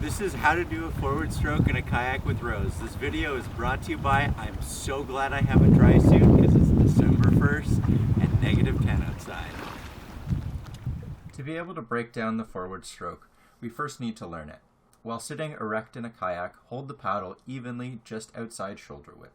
This is how to do a forward stroke in a kayak with Rose. This video is brought to you by, I'm so glad I have a dry suit because it's December 1st and -10 outside. To be able to break down the forward stroke, we first need to learn it. While sitting erect in a kayak, hold the paddle evenly just outside shoulder width.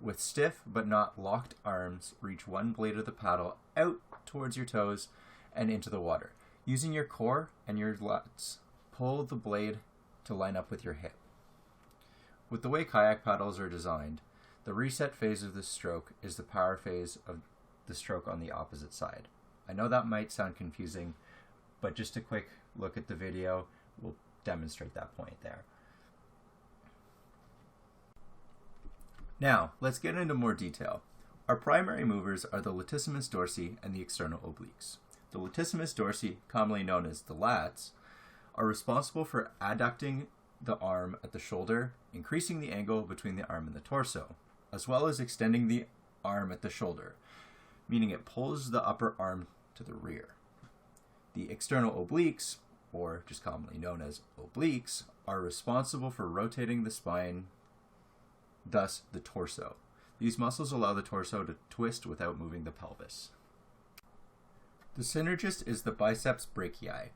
With stiff but not locked arms, reach one blade of the paddle out towards your toes and into the water. Using your core and your lats, pull the blade to line up with your hip. With the way kayak paddles are designed, the reset phase of the stroke is the power phase of the stroke on the opposite side. I know that might sound confusing, but just a quick look at the video will demonstrate that point there. Now, let's get into more detail. Our primary movers are the latissimus dorsi and the external obliques. The latissimus dorsi, commonly known as the lats, are responsible for adducting the arm at the shoulder, increasing the angle between the arm and the torso, as well as extending the arm at the shoulder, meaning it pulls the upper arm to the rear. The external obliques, or just commonly known as obliques, are responsible for rotating the spine, thus the torso. These muscles allow the torso to twist without moving the pelvis. The synergist is the biceps brachii.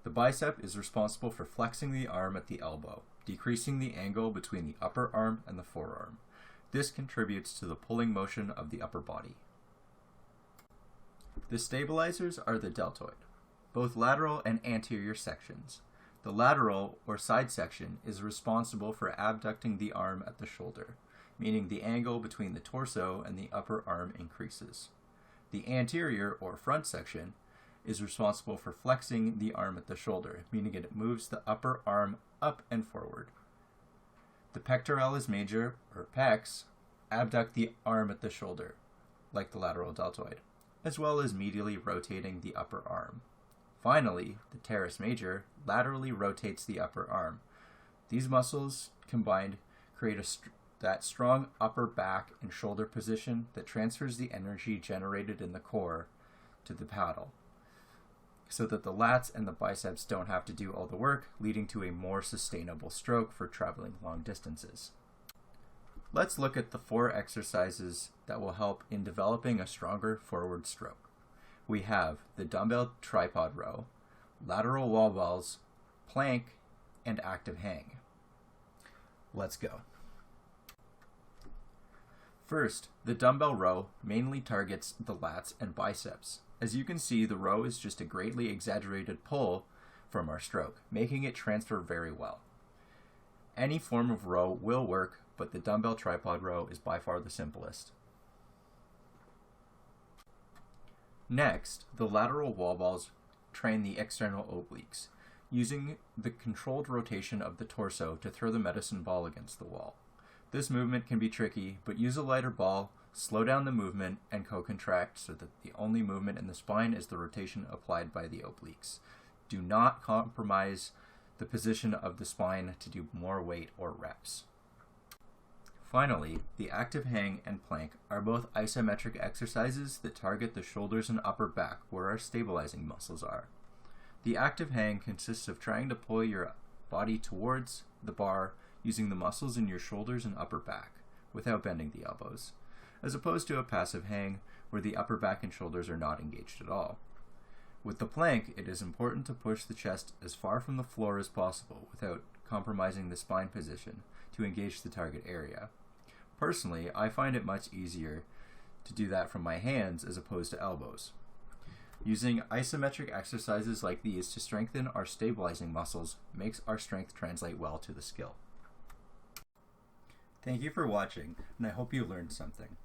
The bicep is responsible for flexing the arm at the elbow, decreasing the angle between the upper arm and the forearm. This contributes to the pulling motion of the upper body. The stabilizers are the deltoid, both lateral and anterior sections. The lateral, or side section, is responsible for abducting the arm at the shoulder, meaning the angle between the torso and the upper arm increases. The anterior, or front section, is responsible for flexing the arm at the shoulder, meaning it moves the upper arm up and forward. The pectoralis major, or pecs, abduct the arm at the shoulder, like the lateral deltoid, as well as medially rotating the upper arm. Finally, the teres major laterally rotates the upper arm. These muscles combined create that strong upper back and shoulder position that transfers the energy generated in the core to the paddle, so that the lats and the biceps don't have to do all the work, leading to a more sustainable stroke for traveling long distances. Let's look at the 4 exercises that will help in developing a stronger forward stroke. We have the dumbbell tripod row, lateral wall balls, plank, and active hang. Let's go. First, the dumbbell row mainly targets the lats and biceps. As you can see, the row is just a greatly exaggerated pull from our stroke, making it transfer very well. Any form of row will work, but the dumbbell tripod row is by far the simplest. Next, the lateral wall balls train the external obliques, using the controlled rotation of the torso to throw the medicine ball against the wall. This movement can be tricky, but use a lighter ball, slow down the movement, and co-contract so that the only movement in the spine is the rotation applied by the obliques. Do not compromise the position of the spine to do more weight or reps. Finally, the active hang and plank are both isometric exercises that target the shoulders and upper back where our stabilizing muscles are. The active hang consists of trying to pull your body towards the bar using the muscles in your shoulders and upper back without bending the elbows, as opposed to a passive hang where the upper back and shoulders are not engaged at all. With the plank, it is important to push the chest as far from the floor as possible without compromising the spine position to engage the target area. Personally, I find it much easier to do that from my hands as opposed to elbows. Using isometric exercises like these to strengthen our stabilizing muscles makes our strength translate well to the skill. Thank you for watching, and I hope you learned something.